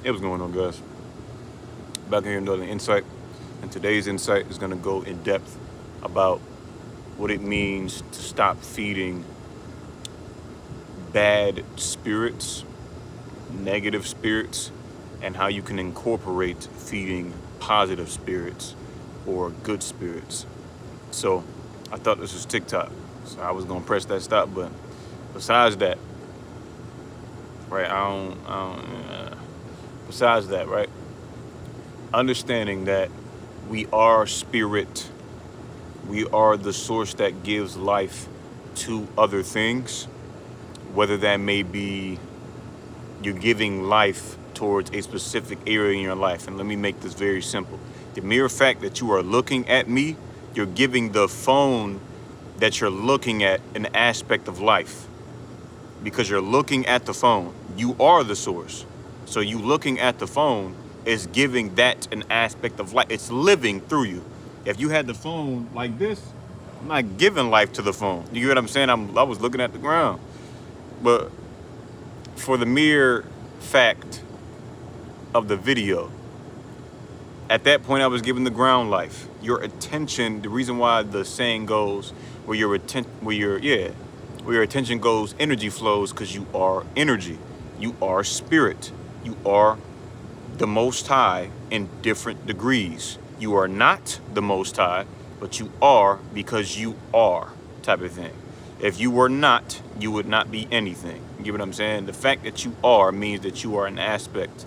Hey, what's going on, guys? Back here, another insight. And today's insight is going to go in depth about what it means to stop feeding bad spirits, negative spirits, and how you can incorporate feeding positive spirits or good spirits. So I thought this was TikTok. So I was going to press that stop button. Besides that, right, besides that, right, understanding that we are spirit, we are the source that gives life to other things, whether that may be you're giving life towards a specific area in your life. And let me make this very simple. The mere fact that you are looking at me, you're giving the phone that you're looking at an aspect of life, because you're looking at the phone. You are the source. So you looking at the phone is giving that an aspect of life. It's living through you. If you had the phone like this, I'm not giving life to the phone. You get what I'm saying? I was looking at the ground. But for the mere fact of the video, at that point I was giving the ground life. Your attention, the reason why the saying goes, where your attention goes, energy flows, because you are energy. You are spirit. You are the Most High in different degrees. You are not the Most High, but you are because you are, type of thing. If you were not, you would not be anything. You get what I'm saying? The fact that you are means that you are an aspect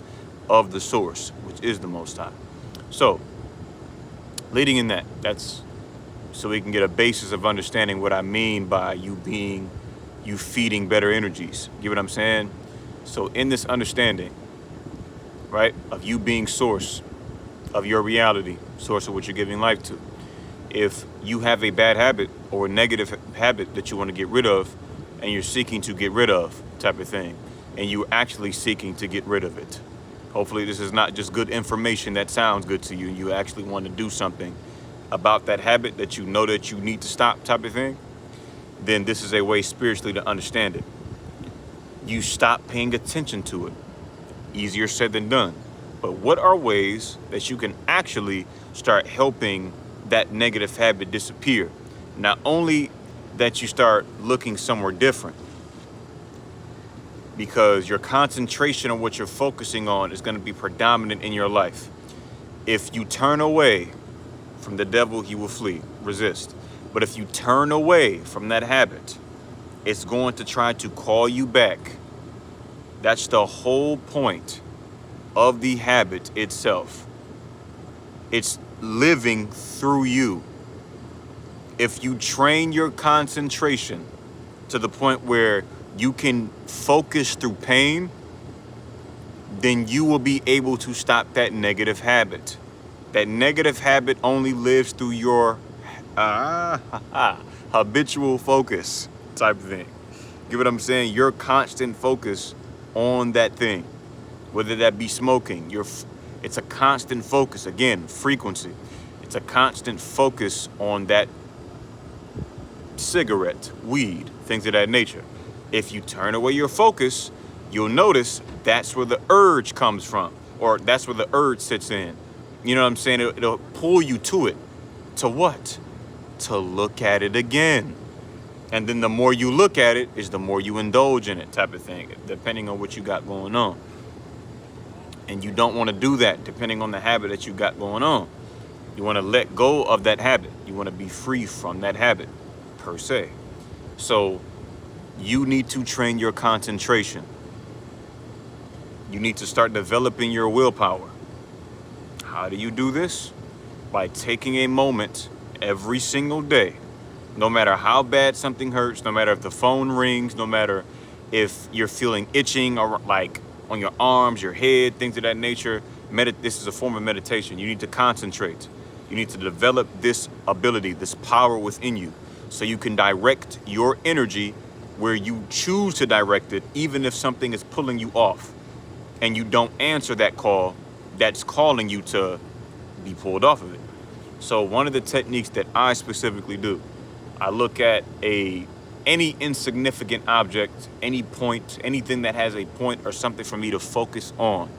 of the source, which is the Most High. So, leading in that's so we can get a basis of understanding what I mean by you feeding better energies. You get what I'm saying? So in this understanding, right, of you being source of your reality, source of what you're giving life to, if you have a bad habit or a negative habit that you want to get rid of, and you're seeking to get rid of, type of thing, and you're actually seeking to get rid of it. Hopefully this is not just good information that sounds good to you. You actually want to do something about that habit that you know that you need to stop, type of thing. Then this is a way spiritually to understand it. You stop paying attention to it. Easier said than done. But what are ways that you can actually start helping that negative habit disappear? Not only that you start looking somewhere different, because your concentration on what you're focusing on is going to be predominant in your life. If you turn away from the devil, he will flee. Resist. But if you turn away from that habit, it's going to try to call you back. That's the whole point of the habit itself. It's living through you. If you train your concentration to the point where you can focus through pain, then you will be able to stop that negative habit. That negative habit only lives through your habitual focus, type of thing. Get what I'm saying? Your constant focus on that thing, whether that be smoking, it's a constant focus. Again, frequency. It's a constant focus on that cigarette, weed, things of that nature. If you turn away your focus, you'll notice that's where the urge comes from, or that's where the urge sits in. You know what I'm saying? It'll pull you to it. To what? To look at it again. And then the more you look at it is the more you indulge in it, type of thing, depending on what you got going on. And you don't want to do that depending on the habit that you got going on. You want to let go of that habit. You want to be free from that habit, per se. So you need to train your concentration. You need to start developing your willpower. How do you do this? By taking a moment every single day. No matter how bad something hurts, no matter if the phone rings, no matter if you're feeling itching or like on your arms, your head, things of that nature, this is a form of meditation. You need to concentrate. You need to develop this ability, this power within you, so you can direct your energy where you choose to direct it, even if something is pulling you off and you don't answer that call that's calling you to be pulled off of it. So one of the techniques that I specifically do, I look at any insignificant object, any point, anything that has a point or something for me to focus on.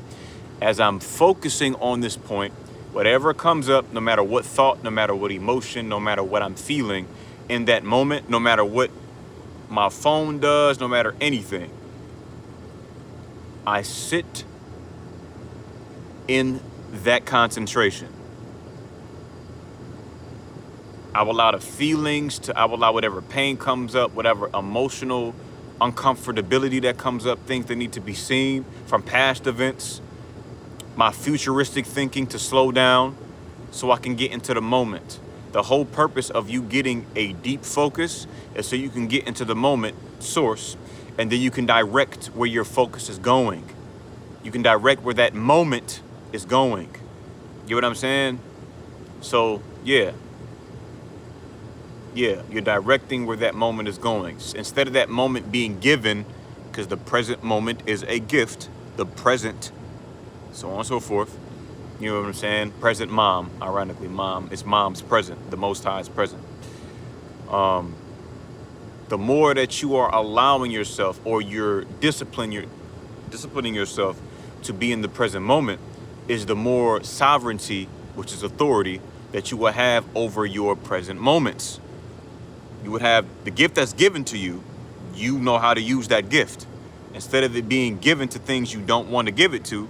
As I'm focusing on this point, whatever comes up, no matter what thought, no matter what emotion, no matter what I'm feeling in that moment, no matter what my phone does, no matter anything, I sit in that concentration. I will allow the feelings I will allow whatever pain comes up, whatever emotional uncomfortability that comes up, things that need to be seen from past events, my futuristic thinking to slow down so I can get into the moment. The whole purpose of you getting a deep focus is so you can get into the moment source, and then you can direct where your focus is going. You can direct where that moment is going. You know what I'm saying? So yeah, you're directing where that moment is going. Instead of that moment being given, because the present moment is a gift, the present, so on and so forth. You know what I'm saying? Present mom, ironically, mom, it's mom's present, the Most High is present. The more that you are allowing yourself, or you're disciplining yourself to be in the present moment, is the more sovereignty, which is authority, that you will have over your present moments. You would have the gift that's given to you. You know how to use that gift. Instead of it being given to things you don't want to give it to,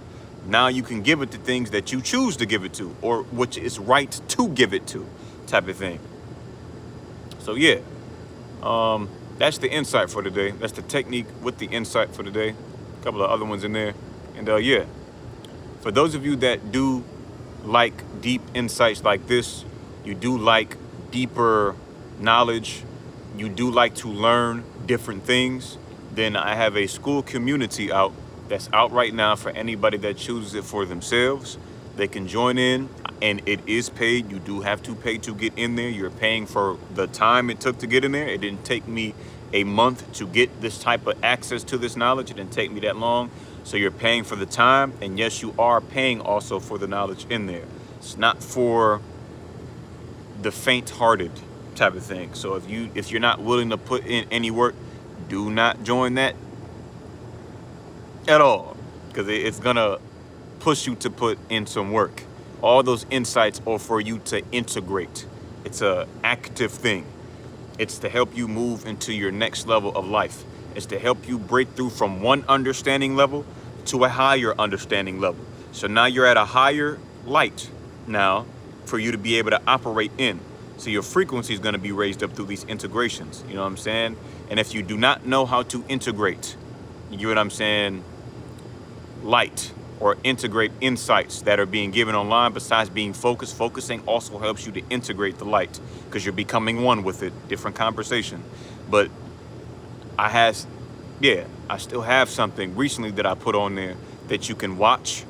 now you can give it to things that you choose to give it to, or which is right to give it to, type of thing. So yeah, that's the insight for today. That's the technique with the insight for today. A couple of other ones in there. And yeah, for those of you that do like deep insights like this, you do like deeper knowledge, you do like to learn different things, then I have a school community out that's out right now for anybody that chooses it for themselves. They can join in, and it is paid. You do have to pay to get in there. You're paying for the time it took to get in there. It didn't take me a month to get this type of access to this knowledge. It didn't take me that long. So you're paying for the time, and yes, you are paying also for the knowledge in there. It's not for the faint-hearted type of thing. So if you're not willing to put in any work, do not join that at all, because it's gonna push you to put in some work. All those insights are for you to integrate. It's a active thing. It's to help you move into your next level of life. It's to help you break through from one understanding level to a higher understanding level. So now you're at a higher light now for you to be able to operate in. So your frequency is going to be raised up through these integrations. You know what I'm saying? And if you do not know how to integrate, you get what I'm saying, light, or integrate insights that are being given online, besides being focused, focusing also helps you to integrate the light, because you're becoming one with it. Different conversation. But I still have something recently that I put on there that you can watch,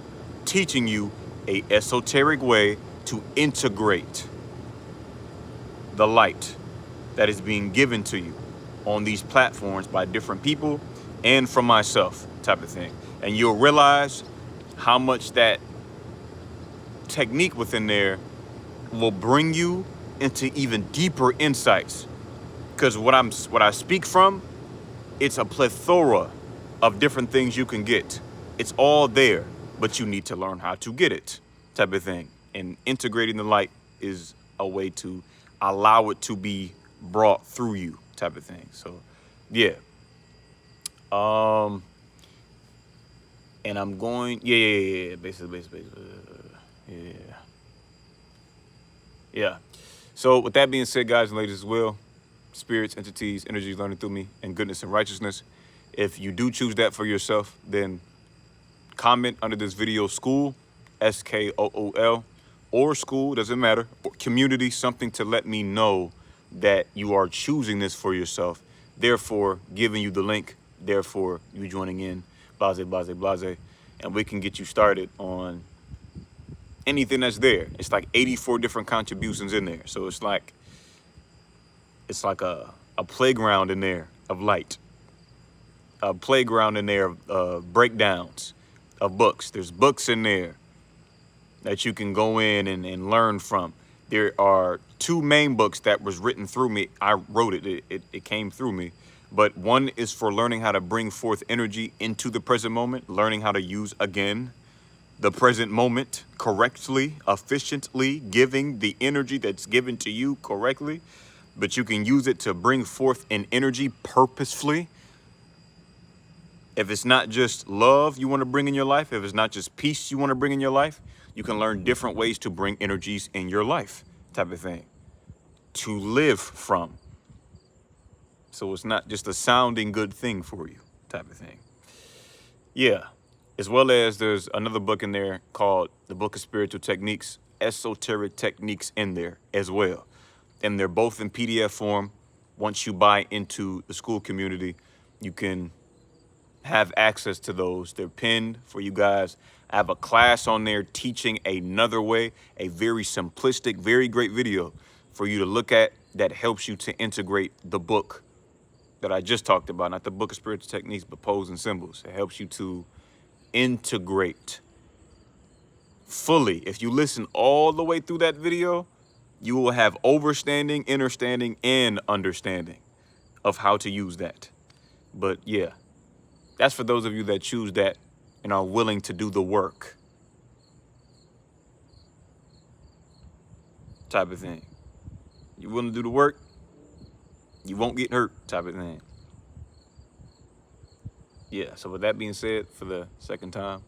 teaching you a esoteric way to integrate the light that is being given to you on these platforms by different people and from myself, type of thing. And you'll realize how much that technique within there will bring you into even deeper insights. Because what I speak from, it's a plethora of different things you can get. It's all there, but you need to learn how to get it, type of thing. And integrating the light is a way to allow it to be brought through you, type of thing. So yeah. And I'm going, basically. Yeah. So with that being said, guys and ladies as well, spirits, entities, energies learning through me, and goodness and righteousness. If you do choose that for yourself, then comment under this video, school, SKOOL, or school, doesn't matter, or community, something to let me know that you are choosing this for yourself, therefore giving you the link, therefore you joining in, blase, blase, blase, and we can get you started on anything that's there. It's like 84 different contributions in there. So it's like a playground in there of light, a playground in there of breakdowns of books. There's books in there that you can go in and learn from. There are 2 main books that was written through me. I wrote it. It came through me. But one is for learning how to bring forth energy into the present moment, learning how to use again the present moment correctly, efficiently, giving the energy that's given to you correctly, but you can use it to bring forth an energy purposefully. If it's not just love you want to bring in your life, if it's not just peace you want to bring in your life, you can learn different ways to bring energies in your life, type of thing, to live from. So it's not just a sounding good thing for you, type of thing. Yeah. As well as there's another book in there called The Book of Spiritual Techniques, esoteric techniques in there as well. And they're both in PDF form. Once you buy into the school community, you can have access to those. They're pinned for you guys. I have a class on there teaching another way, a very simplistic, very great video for you to look at that helps you to integrate the book that I just talked about, not the Book of Spiritual Techniques, but Poles and Symbols. It helps you to integrate fully. If you listen all the way through that video, you will have overstanding, understanding, and understanding of how to use that. But yeah, that's for those of you that choose that and are willing to do the work, type of thing. You willing to do the work, you won't get hurt, type of thing. Yeah, so with that being said, for the second time,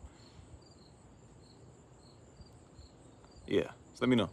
yeah, just let me know.